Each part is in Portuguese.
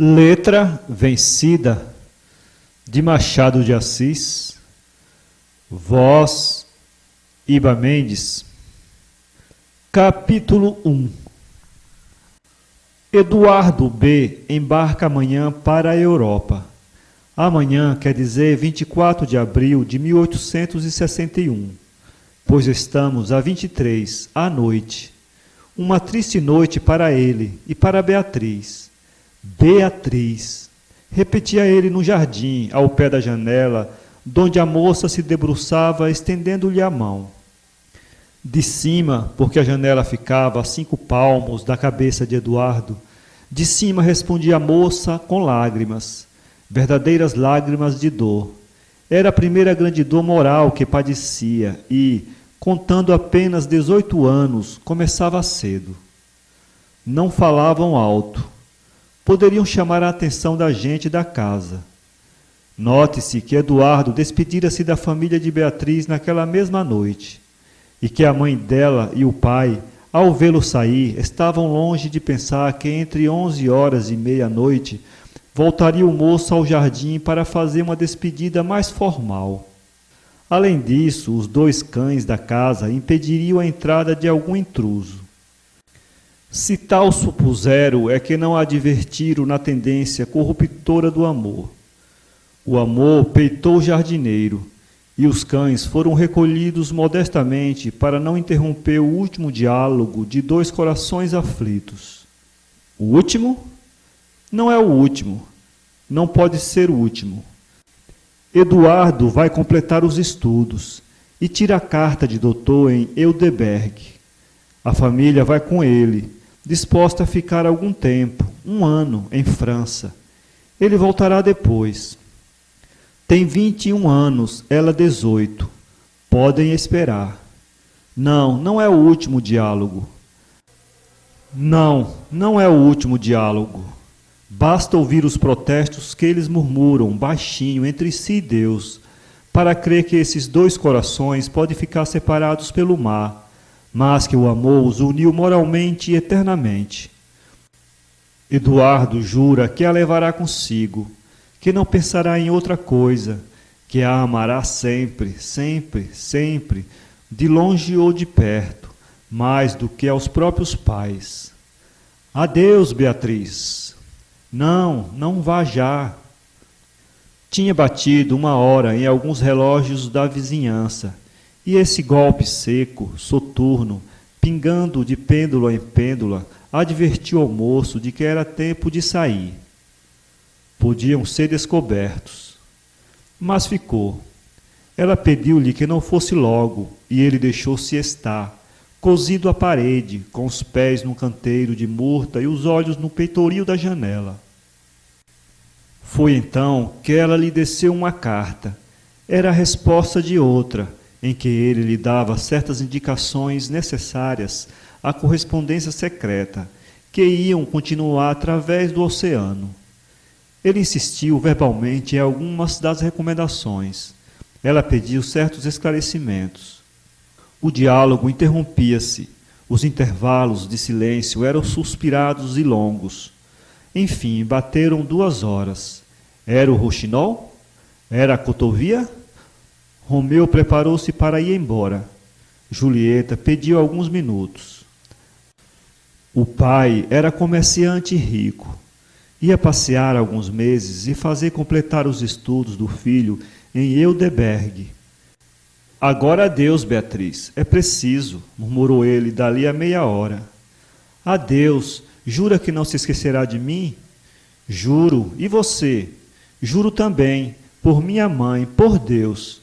Letra Vencida, de Machado de Assis. Voz, Iba Mendes. Capítulo 1. Eduardo B. embarca amanhã para a Europa. Amanhã quer dizer 24 de abril de 1861, pois estamos a 23, à noite. Uma triste noite para ele e para Beatriz. Beatriz, repetia ele no jardim, ao pé da janela, donde a moça se debruçava, estendendo-lhe a mão. De cima, porque a janela ficava a 5 palmos da cabeça de Eduardo, de cima respondia a moça com lágrimas, verdadeiras lágrimas de dor. Era a primeira grande dor moral que padecia e, contando apenas 18 anos, começava cedo. Não falavam alto. Poderiam chamar a atenção da gente da casa. Note-se que Eduardo despedira-se da família de Beatriz naquela mesma noite, e que a mãe dela e o pai, ao vê-lo sair, estavam longe de pensar que entre 11h e meia-noite voltaria o moço ao jardim para fazer uma despedida mais formal. Além disso, os 2 cães da casa impediriam a entrada de algum intruso. Se tal supuseram é que não advertiram na tendência corruptora do amor. O amor peitou o jardineiro, e os cães foram recolhidos modestamente para não interromper o último diálogo de 2 corações aflitos. O último? Não é o último. Não pode ser o último. Eduardo vai completar os estudos e tira a carta de doutor em Heidelberg. A família vai com ele, disposta a ficar algum tempo, 1 ano, em França. Ele voltará depois. Tem 21 anos, ela 18. Podem esperar. Não é o último diálogo. Não é o último diálogo. Basta ouvir os protestos que eles murmuram baixinho entre si e Deus, para crer que esses 2 corações podem ficar separados pelo mar, mas que o amor os uniu moralmente e eternamente. Eduardo jura que a levará consigo, que não pensará em outra coisa, que a amará sempre, sempre, sempre, de longe ou de perto, mais do que aos próprios pais. Adeus, Beatriz. Não vá já. Tinha batido 1h em alguns relógios da vizinhança, e esse golpe seco, soturno, pingando de pêndula em pêndula, advertiu ao moço de que era tempo de sair. Podiam ser descobertos. Mas ficou. Ela pediu-lhe que não fosse logo, e ele deixou-se estar, cozido à parede, com os pés num canteiro de murta e os olhos no peitoril da janela. Foi então que ela lhe desceu uma carta. Era a resposta de outra, em que ele lhe dava certas indicações necessárias à correspondência secreta, que iam continuar através do oceano. Ele insistiu verbalmente em algumas das recomendações. Ela pediu certos esclarecimentos. O diálogo interrompia-se. Os intervalos de silêncio eram suspirados e longos. Enfim, bateram 2 horas. Era o rouxinol? Era a cotovia? Romeu preparou-se para ir embora. Julieta pediu alguns minutos. O pai era comerciante rico. Ia passear alguns meses e fazer completar os estudos do filho em Heidelberg. Agora adeus, Beatriz. É preciso, murmurou ele dali a meia hora. Adeus. Jura que não se esquecerá de mim? Juro. E você? Juro também. Por minha mãe, por Deus.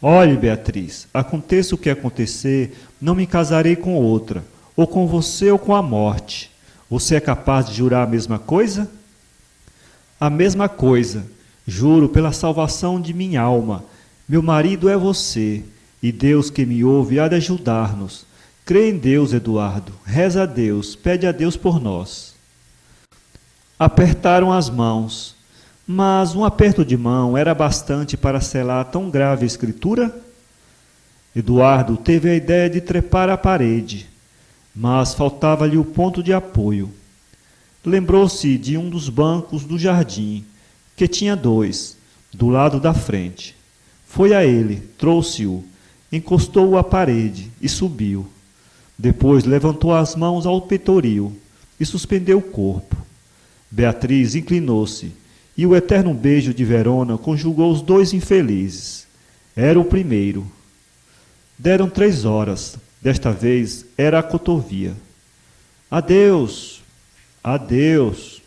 Olhe, Beatriz, aconteça o que acontecer, não me casarei com outra, ou com você ou com a morte. Você é capaz de jurar a mesma coisa? A mesma coisa. Juro pela salvação de minha alma. Meu marido é você, e Deus que me ouve há de ajudar-nos. Crê em Deus, Eduardo. Reza a Deus, pede a Deus por nós. Apertaram as mãos. Mas um aperto de mão era bastante para selar tão grave escritura? Eduardo teve a ideia de trepar à parede, mas faltava-lhe o ponto de apoio. Lembrou-se de um dos bancos do jardim, que tinha dois, do lado da frente. Foi a ele, trouxe-o, encostou-o à parede e subiu. Depois levantou as mãos ao peitoril e suspendeu o corpo. Beatriz inclinou-se, e o eterno beijo de Verona conjugou os dois infelizes. Era o primeiro. Deram 3 horas. Desta vez era a cotovia. Adeus! Adeus!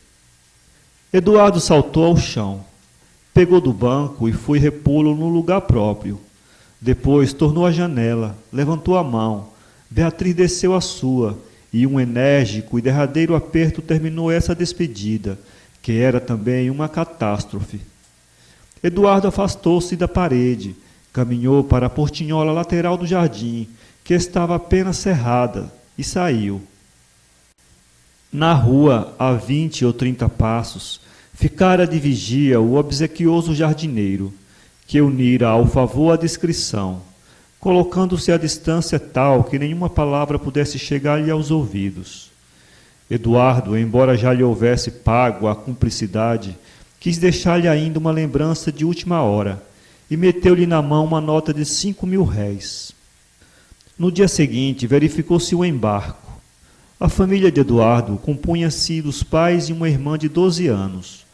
Eduardo saltou ao chão, pegou do banco e foi repô-lo no lugar próprio. Depois tornou à janela, levantou a mão. Beatriz desceu a sua, e um enérgico e derradeiro aperto terminou essa despedida, que era também uma catástrofe. Eduardo afastou-se da parede, caminhou para a portinhola lateral do jardim, que estava apenas cerrada, e saiu. Na rua, a 20 ou 30 passos, ficara de vigia o obsequioso jardineiro, que unira ao favor a discrição, colocando-se a distância tal que nenhuma palavra pudesse chegar-lhe aos ouvidos. Eduardo, embora já lhe houvesse pago a cumplicidade, quis deixar-lhe ainda uma lembrança de última hora, e meteu-lhe na mão uma nota de 5.000 réis. No dia seguinte, verificou-se o embarco. A família de Eduardo compunha-se dos pais e uma irmã de 12 anos.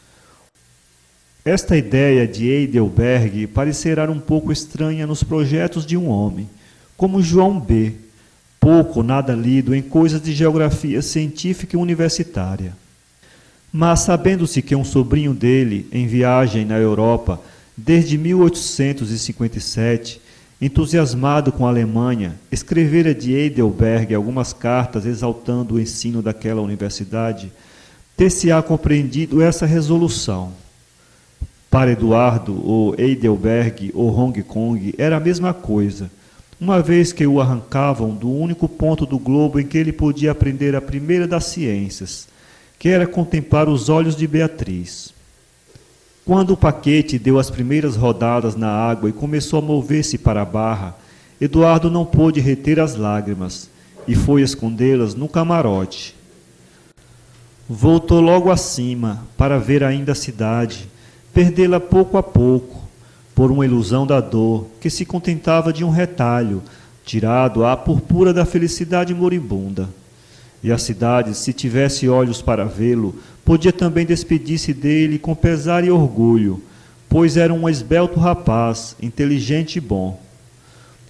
Esta ideia de Heidelberg parecerá um pouco estranha nos projetos de um homem, como João B., pouco ou nada lido em coisas de geografia científica e universitária. Mas, sabendo-se que um sobrinho dele, em viagem na Europa, desde 1857, entusiasmado com a Alemanha, escrevera de Heidelberg algumas cartas exaltando o ensino daquela universidade, ter-se-á compreendido essa resolução. Para Eduardo, o Heidelberg ou Hong Kong era a mesma coisa, uma vez que o arrancavam do único ponto do globo em que ele podia aprender a primeira das ciências, que era contemplar os olhos de Beatriz. Quando o paquete deu as primeiras rodadas na água e começou a mover-se para a barra, Eduardo não pôde reter as lágrimas e foi escondê-las no camarote. Voltou logo acima para ver ainda a cidade, perdê-la pouco a pouco, por uma ilusão da dor, que se contentava de um retalho, tirado à purpura da felicidade moribunda. E a cidade, se tivesse olhos para vê-lo, podia também despedir-se dele com pesar e orgulho, pois era um esbelto rapaz, inteligente e bom.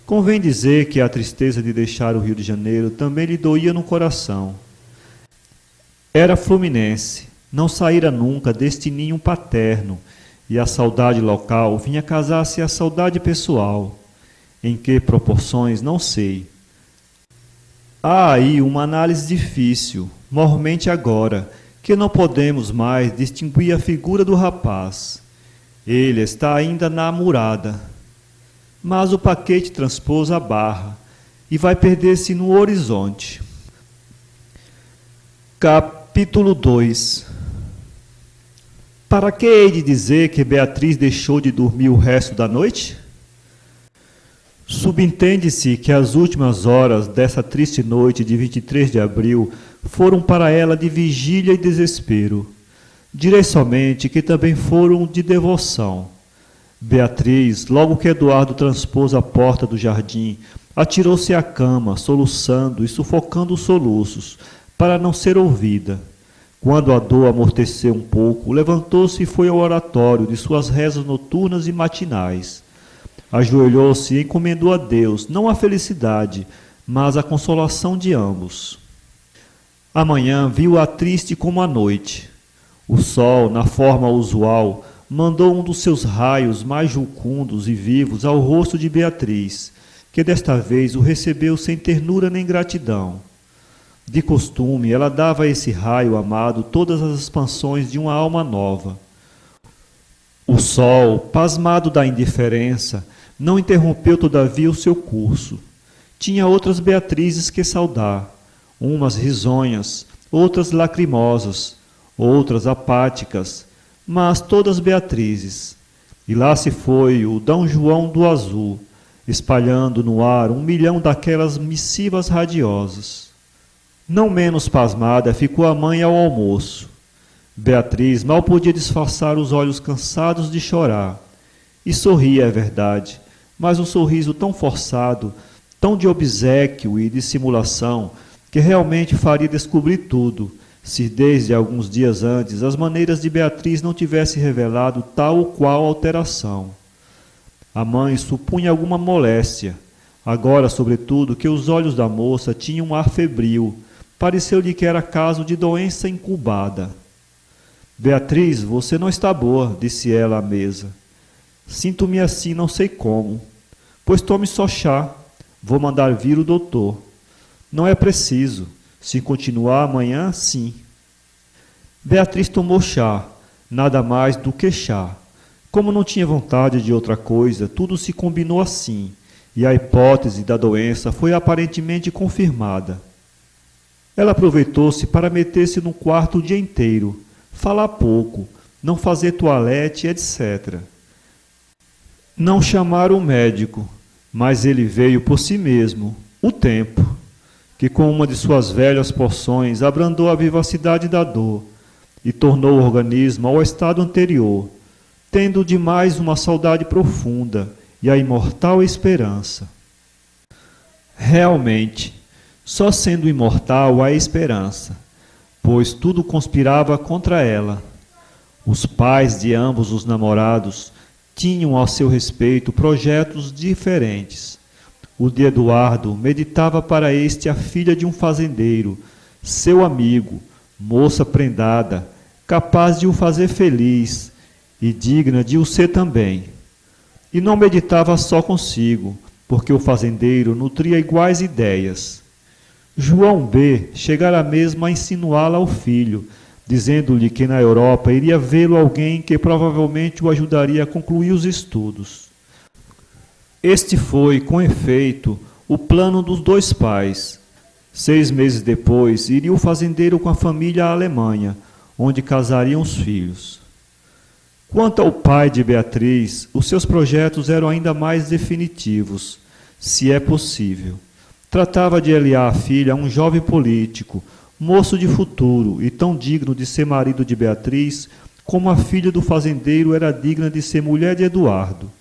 Convém dizer que a tristeza de deixar o Rio de Janeiro também lhe doía no coração. Era fluminense, não saíra nunca deste ninho paterno, e a saudade local vinha casar-se à saudade pessoal. Em que proporções, não sei. Há aí uma análise difícil, mormente agora, que não podemos mais distinguir a figura do rapaz. Ele está ainda na murada. Mas o paquete transpôs a barra e vai perder-se no horizonte. Capítulo 2. Para que hei de dizer que Beatriz deixou de dormir o resto da noite? Subentende-se que as últimas horas dessa triste noite de 23 de abril foram para ela de vigília e desespero. Direi somente que também foram de devoção. Beatriz, logo que Eduardo transpôs a porta do jardim, atirou-se à cama, soluçando e sufocando os soluços, para não ser ouvida. Quando a dor amorteceu um pouco, levantou-se e foi ao oratório de suas rezas noturnas e matinais. Ajoelhou-se e encomendou a Deus, não a felicidade, mas a consolação de ambos. Amanhã viu-a triste como a noite. O sol, na forma usual, mandou um dos seus raios mais julcundos e vivos ao rosto de Beatriz, que desta vez o recebeu sem ternura nem gratidão. De costume, ela dava a esse raio amado todas as expansões de uma alma nova. O sol, pasmado da indiferença, não interrompeu todavia o seu curso. Tinha outras Beatrizes que saudar, umas risonhas, outras lacrimosas, outras apáticas, mas todas Beatrizes. E lá se foi o D. João do Azul, espalhando no ar 1 milhão daquelas missivas radiosas. Não menos pasmada ficou a mãe ao almoço. Beatriz mal podia disfarçar os olhos cansados de chorar. E sorria, é verdade, mas um sorriso tão forçado, tão de obséquio e dissimulação, que realmente faria descobrir tudo, se desde alguns dias antes as maneiras de Beatriz não tivessem revelado tal ou qual alteração. A mãe supunha alguma moléstia. Agora, sobretudo, que os olhos da moça tinham um ar febril, pareceu-lhe que era caso de doença incubada. Beatriz, você não está boa, disse ela à mesa. Sinto-me assim, não sei como. Pois tome só chá. Vou mandar vir o doutor. Não é preciso. Se continuar amanhã, sim. Beatriz tomou chá, nada mais do que chá. Como não tinha vontade de outra coisa, tudo se combinou assim, e a hipótese da doença foi aparentemente confirmada. Ela aproveitou-se para meter-se no quarto o dia inteiro, falar pouco, não fazer toalete, etc. Não chamar o médico, mas ele veio por si mesmo, o tempo, que com uma de suas velhas porções abrandou a vivacidade da dor e tornou o organismo ao estado anterior, tendo demais uma saudade profunda e a imortal esperança. Realmente, só sendo imortal a esperança, pois tudo conspirava contra ela. Os pais de ambos os namorados tinham ao seu respeito projetos diferentes. O de Eduardo meditava para este a filha de um fazendeiro, seu amigo, moça prendada, capaz de o fazer feliz e digna de o ser também. E não meditava só consigo, porque o fazendeiro nutria iguais ideias. João B. chegara mesmo a insinuá-la ao filho, dizendo-lhe que na Europa iria vê-lo alguém que provavelmente o ajudaria a concluir os estudos. Este foi, com efeito, o plano dos dois pais. 6 meses depois, iria o fazendeiro com a família à Alemanha, onde casariam os filhos. Quanto ao pai de Beatriz, os seus projetos eram ainda mais definitivos, se é possível. Tratava de aliar a filha a um jovem político, moço de futuro e tão digno de ser marido de Beatriz, como a filha do fazendeiro era digna de ser mulher de Eduardo.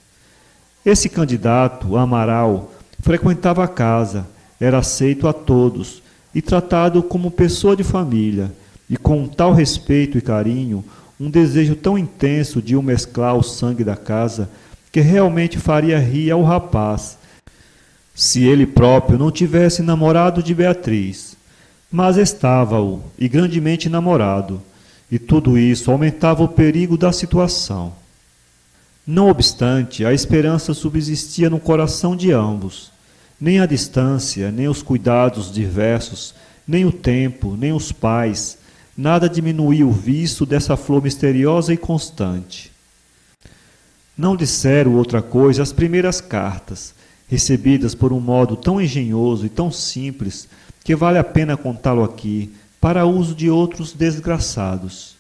Esse candidato, Amaral, frequentava a casa, era aceito a todos e tratado como pessoa de família, e com um tal respeito e carinho, um desejo tão intenso de o mesclar ao sangue da casa, que realmente faria rir ao rapaz, se ele próprio não tivesse namorado de Beatriz. Mas estava-o, e grandemente namorado, e tudo isso aumentava o perigo da situação. Não obstante, a esperança subsistia no coração de ambos. Nem a distância, nem os cuidados diversos, nem o tempo, nem os pais, nada diminuía o viço dessa flor misteriosa e constante. Não disseram outra coisa as primeiras cartas, recebidas por um modo tão engenhoso e tão simples, que vale a pena contá-lo aqui, para uso de outros desgraçados.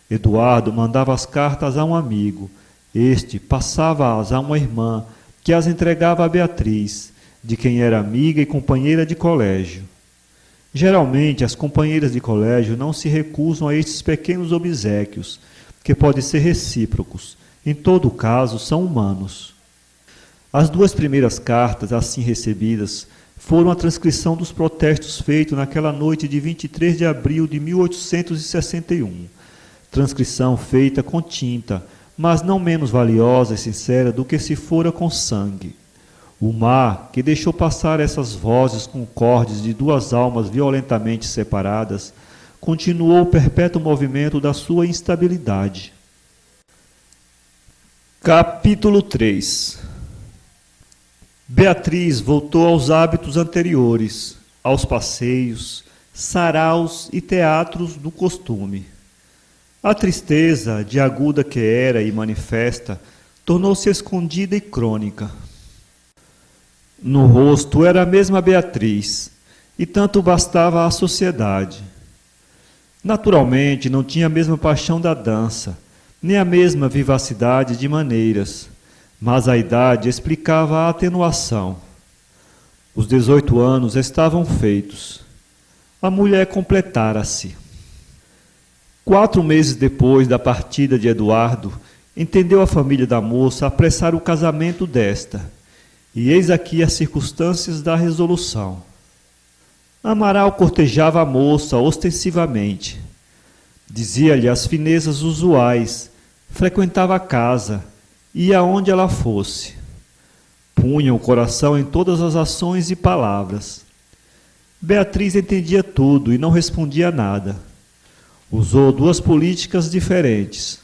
Eduardo mandava as cartas a um amigo, este passava-as a uma irmã, que as entregava a Beatriz, de quem era amiga e companheira de colégio. Geralmente, as companheiras de colégio não se recusam a estes pequenos obséquios, que podem ser recíprocos, em todo caso são humanos. As 2 primeiras cartas, assim recebidas, foram a transcrição dos protestos feitos naquela noite de 23 de abril de 1861. Transcrição feita com tinta, mas não menos valiosa e sincera do que se fora com sangue. O mar, que deixou passar essas vozes concordes de 2 almas violentamente separadas, continuou o perpétuo movimento da sua instabilidade. Capítulo 3. Beatriz voltou aos hábitos anteriores, aos passeios, saraus e teatros do costume. A tristeza, de aguda que era e manifesta, tornou-se escondida e crônica. No rosto era a mesma Beatriz, e tanto bastava à sociedade. Naturalmente não tinha a mesma paixão da dança, nem a mesma vivacidade de maneiras, mas a idade explicava a atenuação. Os 18 anos estavam feitos. A mulher completara-se. 4 meses depois da partida de Eduardo, entendeu a família da moça apressar o casamento desta, e eis aqui as circunstâncias da resolução. Amaral cortejava a moça ostensivamente. Dizia-lhe as finezas usuais, frequentava a casa, ia aonde ela fosse. Punha o coração em todas as ações e palavras. Beatriz entendia tudo e não respondia nada. Usou 2 políticas diferentes.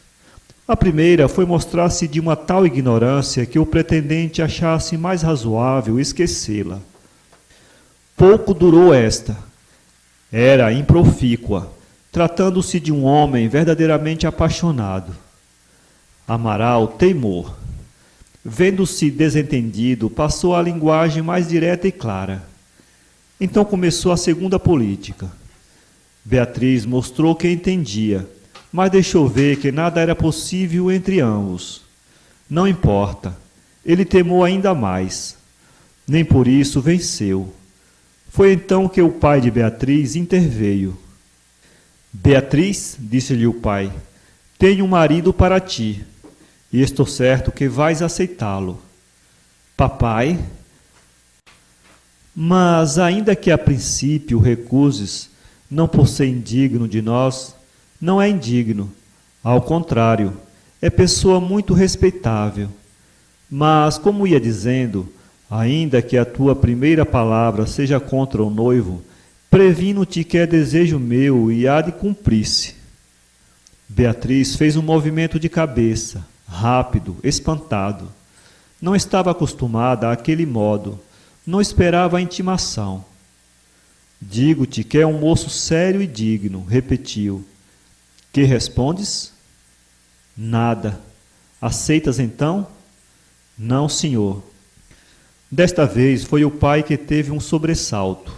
A primeira foi mostrar-se de uma tal ignorância que o pretendente achasse mais razoável esquecê-la. Pouco durou esta. Era improfícua, tratando-se de um homem verdadeiramente apaixonado. Amaral teimou. Vendo-se desentendido, passou à linguagem mais direta e clara. Então começou a segunda política. Beatriz mostrou que entendia, mas deixou ver que nada era possível entre ambos. Não importa, ele temou ainda mais. Nem por isso venceu. Foi então que o pai de Beatriz interveio. Beatriz, disse-lhe o pai, tenho um marido para ti, e estou certo que vais aceitá-lo. Papai, mas ainda que a princípio recuses, não por ser indigno de nós, não é indigno. Ao contrário, é pessoa muito respeitável. Mas, como ia dizendo, ainda que a tua primeira palavra seja contra o noivo, previno-te que é desejo meu e há de cumprir-se. Beatriz fez um movimento de cabeça, rápido, espantado. Não estava acostumada àquele modo, não esperava a intimação. Digo-te que é um moço sério e digno, repetiu. Que respondes? Nada. Aceitas então? Não, senhor. Desta vez foi o pai que teve um sobressalto.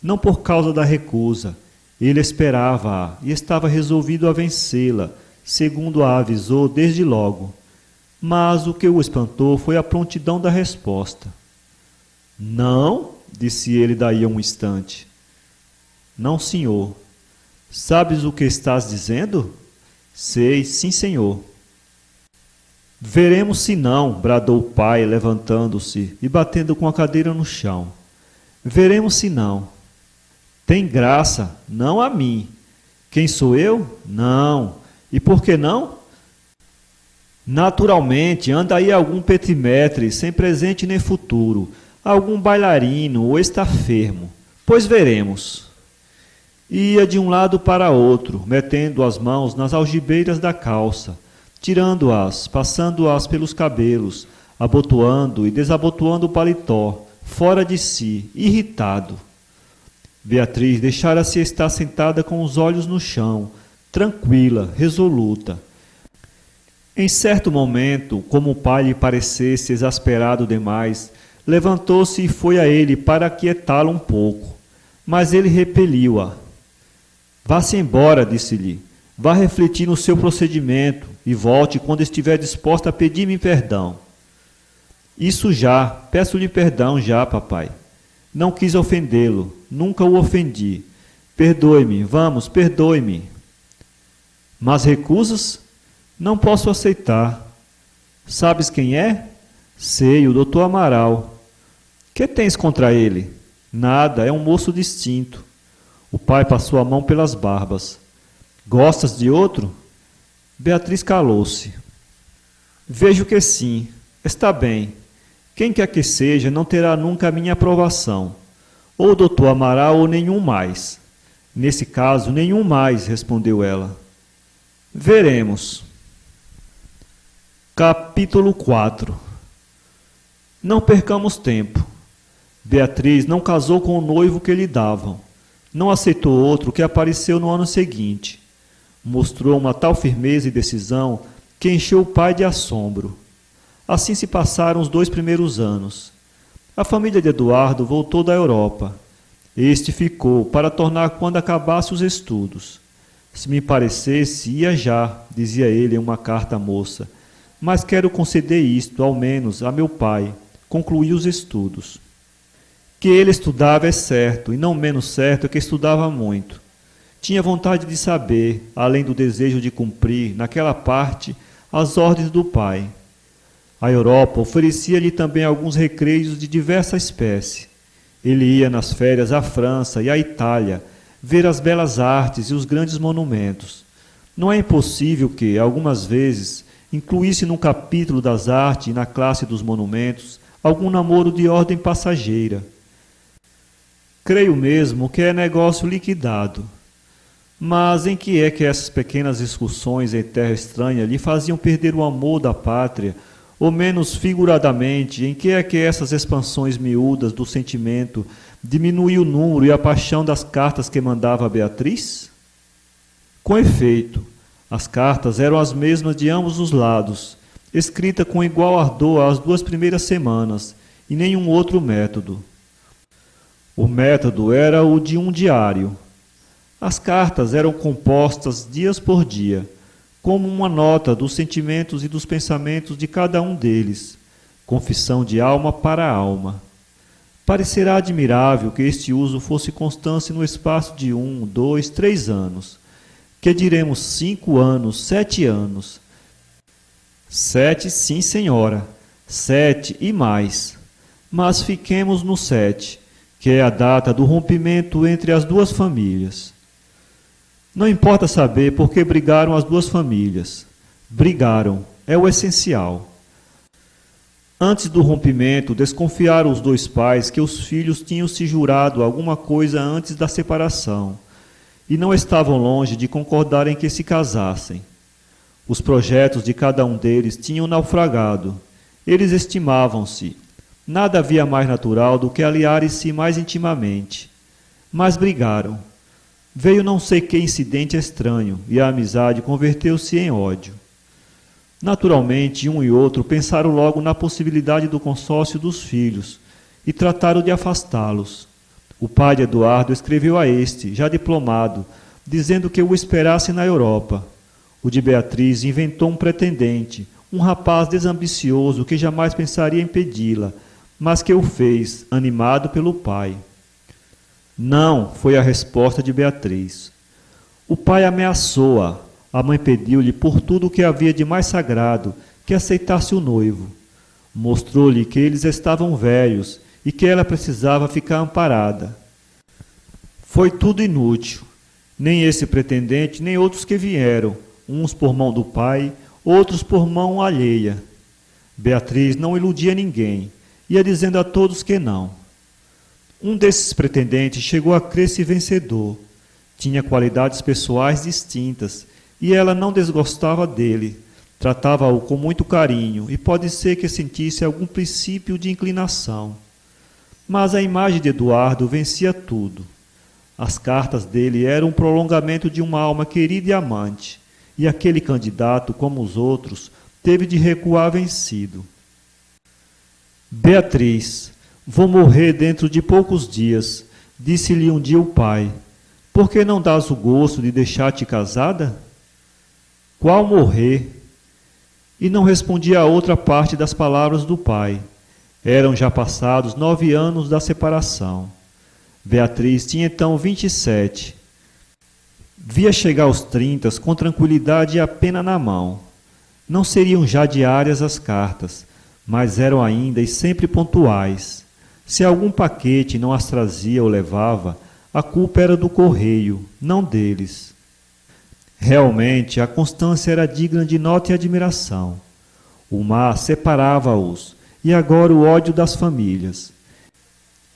Não por causa da recusa, ele esperava-a e estava resolvido a vencê-la, segundo a avisou desde logo. Mas o que o espantou foi a prontidão da resposta. Não, disse ele daí a um instante. Não, senhor. Sabes o que estás dizendo? Sei, sim, senhor. Veremos se não, bradou o pai, levantando-se e batendo com a cadeira no chão. Veremos se não. Tem graça, não a mim. Quem sou eu? Não. E por que não? Naturalmente, anda aí algum petimetre, sem presente nem futuro, algum bailarino ou estafermo. Pois veremos. Ia de um lado para outro, metendo as mãos nas algibeiras da calça, tirando-as, passando-as pelos cabelos, abotoando e desabotoando o paletó, fora de si, irritado. Beatriz deixara-se estar sentada com os olhos no chão, tranquila, resoluta. Em certo momento, como o pai lhe parecesse exasperado demais, levantou-se e foi a ele para aquietá-lo um pouco. Mas ele repeliu-a. Vá-se embora, disse-lhe. Vá refletir no seu procedimento e volte quando estiver disposta a pedir-me perdão. Isso já, peço-lhe perdão já, papai. Não quis ofendê-lo, nunca o ofendi. Perdoe-me, vamos, perdoe-me. Mas recusas? Não posso aceitar. Sabes quem é? Sei, o doutor Amaral. Que tens contra ele? Nada, é um moço distinto. O pai passou a mão pelas barbas. Gostas de outro? Beatriz calou-se. Vejo que sim. Está bem. Quem quer que seja, não terá nunca a minha aprovação. Ou o doutor Amaral ou nenhum mais. Nesse caso, nenhum mais, respondeu ela. Veremos. Capítulo 4. Não percamos tempo. Beatriz não casou com o noivo que lhe davam. Não aceitou outro que apareceu no ano seguinte. Mostrou uma tal firmeza e decisão que encheu o pai de assombro. Assim se passaram os 2 primeiros anos. A família de Eduardo voltou da Europa. Este ficou para tornar quando acabasse os estudos. Se me parecesse, ia já, dizia ele em uma carta à moça, mas quero conceder isto, ao menos, a meu pai, concluir os estudos. Que ele estudava é certo, e não menos certo é que estudava muito. Tinha vontade de saber, além do desejo de cumprir, naquela parte, as ordens do pai. A Europa oferecia-lhe também alguns recreios de diversa espécie. Ele ia nas férias à França e à Itália, ver as belas artes e os grandes monumentos. Não é impossível que, algumas vezes, incluísse num capítulo das artes e na classe dos monumentos algum namoro de ordem passageira. Creio mesmo que é negócio liquidado. Mas em que é que essas pequenas excursões em terra estranha lhe faziam perder o amor da pátria, ou menos figuradamente, em que é que essas expansões miúdas do sentimento diminuíam o número e a paixão das cartas que mandava a Beatriz? Com efeito, as cartas eram as mesmas de ambos os lados, escrita com igual ardor as 2 primeiras semanas, e nenhum outro método. O método era o de um diário. As cartas eram compostas dias por dia, como uma nota dos sentimentos e dos pensamentos de cada um deles, confissão de alma para alma. Parecerá admirável que este uso fosse constante no espaço de 1, 2, 3 anos, que diremos 5 anos, 7 anos. 7, sim, senhora, 7 e mais. Mas fiquemos no 7, que é a data do rompimento entre as 2 famílias. Não importa saber por que brigaram as 2 famílias. Brigaram, é o essencial. Antes do rompimento, desconfiaram os 2 pais que os filhos tinham se jurado alguma coisa antes da separação, e não estavam longe de concordar em que se casassem. Os projetos de cada um deles tinham naufragado. Eles estimavam-se. Nada havia mais natural do que aliarem-se mais intimamente. Mas brigaram. Veio não sei que incidente estranho, e a amizade converteu-se em ódio. Naturalmente, um e outro pensaram logo na possibilidade do consórcio dos filhos, e trataram de afastá-los. O pai de Eduardo escreveu a este, já diplomado, dizendo que o esperasse na Europa. O de Beatriz inventou um pretendente, um rapaz desambicioso que jamais pensaria em pedi-la, mas que o fez, animado pelo pai. Não, foi a resposta de Beatriz. O pai ameaçou-a. A mãe pediu-lhe por tudo o que havia de mais sagrado que aceitasse o noivo. Mostrou-lhe que eles estavam velhos e que ela precisava ficar amparada. Foi tudo inútil. Nem esse pretendente, nem outros que vieram, uns por mão do pai, outros por mão alheia. Beatriz não iludia ninguém, ia dizendo a todos que não. Um desses pretendentes chegou a crer-se vencedor. Tinha qualidades pessoais distintas, e ela não desgostava dele. Tratava-o com muito carinho, e pode ser que sentisse algum princípio de inclinação. Mas a imagem de Eduardo vencia tudo. As cartas dele eram um prolongamento de uma alma querida e amante, e aquele candidato, como os outros, teve de recuar vencido. Beatriz, vou morrer dentro de poucos dias, disse-lhe um dia o pai. Por que não dás o gosto de deixar-te casada? Qual morrer? E não respondia a outra parte das palavras do pai. Eram já passados 9 anos da separação. Beatriz tinha então 27. Via chegar aos 30 com tranquilidade e a pena na mão. Não seriam já diárias as cartas, mas eram ainda e sempre pontuais. Se algum paquete não as trazia ou levava, a culpa era do correio, não deles. Realmente, a constância era digna de nota e admiração. O mar separava-os, e agora o ódio das famílias.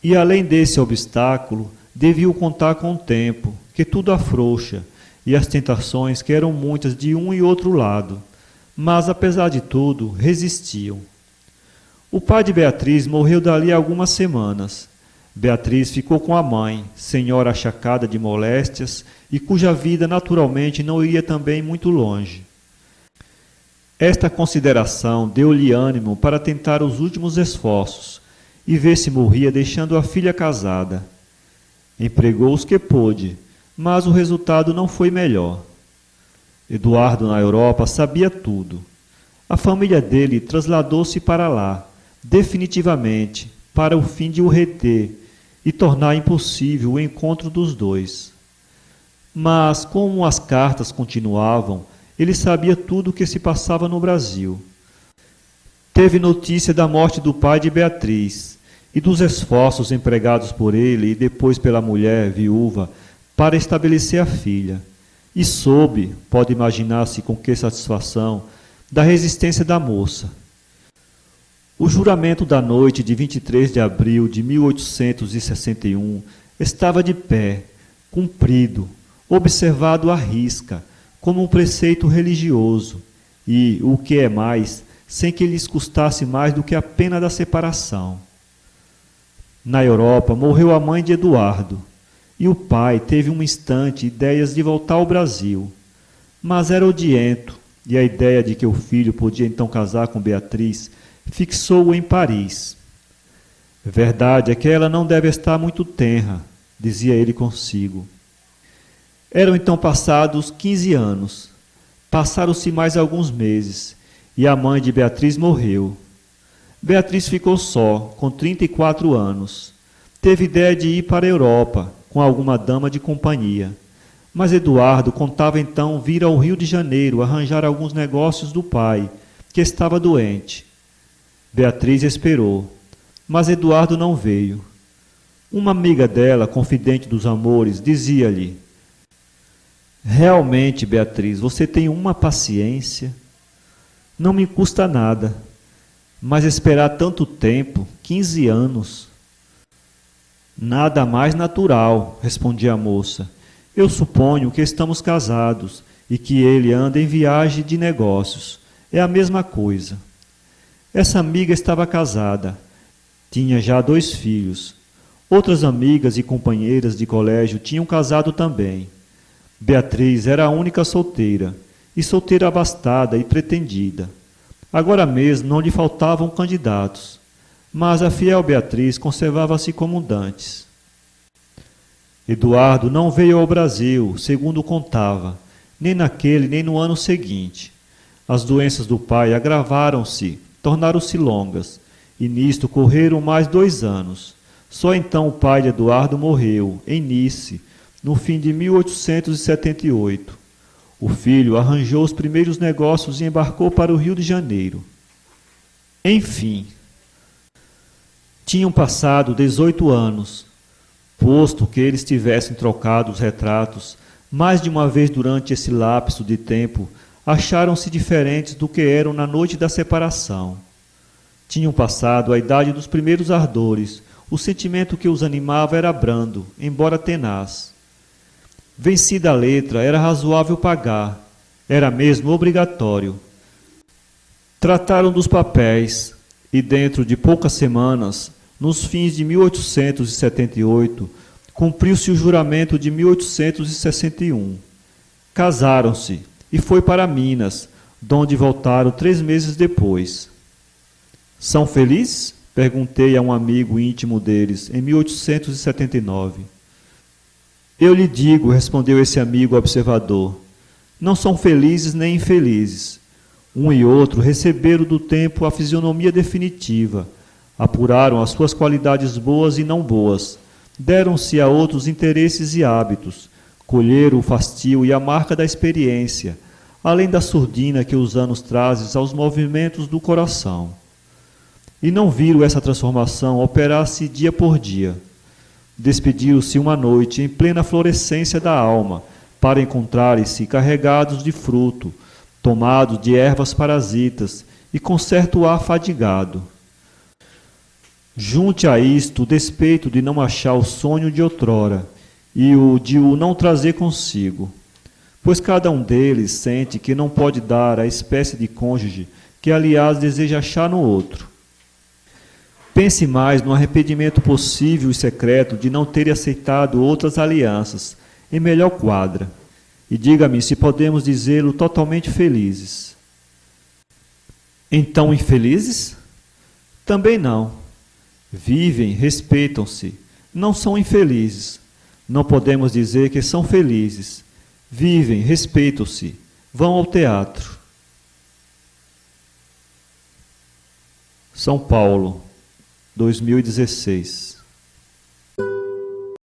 E além desse obstáculo, deviam contar com o tempo, que tudo afrouxa, e as tentações que eram muitas de um e outro lado, mas, apesar de tudo, resistiam. O pai de Beatriz morreu dali a algumas semanas. Beatriz ficou com a mãe, senhora achacada de moléstias e cuja vida naturalmente não iria também muito longe. Esta consideração deu-lhe ânimo para tentar os últimos esforços e ver se morria deixando a filha casada. Empregou os que pôde, mas o resultado não foi melhor. Eduardo, na Europa, sabia tudo. A família dele trasladou-se para lá, definitivamente, para o fim de o reter, e tornar impossível o encontro dos dois. Mas, como as cartas continuavam, ele sabia tudo o que se passava no Brasil. Teve notícia da morte do pai de Beatriz e dos esforços empregados por ele e depois pela mulher viúva para estabelecer a filha. E soube, pode imaginar-se com que satisfação, da resistência da moça. O juramento da noite de 23 de abril de 1861 estava de pé, cumprido, observado à risca, como um preceito religioso, e, o que é mais, sem que lhes custasse mais do que a pena da separação. Na Europa morreu a mãe de Eduardo, e o pai teve um instante ideias de voltar ao Brasil, mas era odiento, e a ideia de que o filho podia então casar com Beatriz fixou-o em Paris. Verdade é que ela não deve estar muito tenra, dizia ele consigo. Eram então passados 15 anos. Passaram-se mais alguns meses, e a mãe de Beatriz morreu. Beatriz ficou só, com 34 anos. Teve ideia de ir para a Europa, com alguma dama de companhia. Mas Eduardo contava então vir ao Rio de Janeiro arranjar alguns negócios do pai, que estava doente. Beatriz esperou, mas Eduardo não veio. Uma amiga dela, confidente dos amores, dizia-lhe: realmente, Beatriz, você tem uma paciência. Não me custa nada, mas esperar tanto tempo, 15 anos. Nada mais natural, respondia a moça. Eu suponho que estamos casados e que ele anda em viagem de negócios. É a mesma coisa. Essa amiga estava casada. Tinha já 2 filhos. Outras amigas e companheiras de colégio tinham casado também. Beatriz era a única solteira, e solteira abastada e pretendida. Agora mesmo não lhe faltavam candidatos, mas a fiel Beatriz conservava-se como dantes. Eduardo não veio ao Brasil, segundo contava, nem naquele nem no ano seguinte. As doenças do pai agravaram-se, tornaram-se longas, e nisto correram mais 2 anos. Só então o pai de Eduardo morreu, em Nice, no fim de 1878. O filho arranjou os primeiros negócios e embarcou para o Rio de Janeiro. Enfim, tinham passado 18 anos, posto que eles tivessem trocado os retratos mais de uma vez durante esse lapso de tempo, acharam-se diferentes do que eram na noite da separação. Tinham passado a idade dos primeiros ardores, o sentimento que os animava era brando, embora tenaz. Vencida a letra, era razoável pagar, era mesmo obrigatório. Trataram dos papéis, e dentro de poucas semanas, nos fins de 1878, cumpriu-se o juramento de 1861. Casaram-se, e foi para Minas, donde voltaram 3 meses depois. São felizes? Perguntei a um amigo íntimo deles, em 1879. Eu lhe digo, respondeu esse amigo observador, não são felizes nem infelizes. Um e outro receberam do tempo a fisionomia definitiva, apuraram as suas qualidades boas e não boas, deram-se a outros interesses e hábitos, colheram o fastio e a marca da experiência, além da surdina que os anos trazem aos movimentos do coração. E não viram essa transformação operar-se dia por dia. Despediram-se uma noite em plena florescência da alma, para encontrarem-se carregados de fruto, tomados de ervas parasitas e com certo ar fadigado. Junte a isto o despeito de não achar o sonho de outrora e o de o não trazer consigo, pois cada um deles sente que não pode dar a espécie de cônjuge que, aliás, deseja achar no outro. Pense mais no arrependimento possível e secreto de não ter aceitado outras alianças, em melhor quadra, e diga-me se podemos dizê-lo totalmente felizes. Então infelizes? Também não. Vivem, respeitam-se, não são infelizes. Não podemos dizer que são felizes. Vivem, respeitam-se, vão ao teatro. São Paulo, 2016.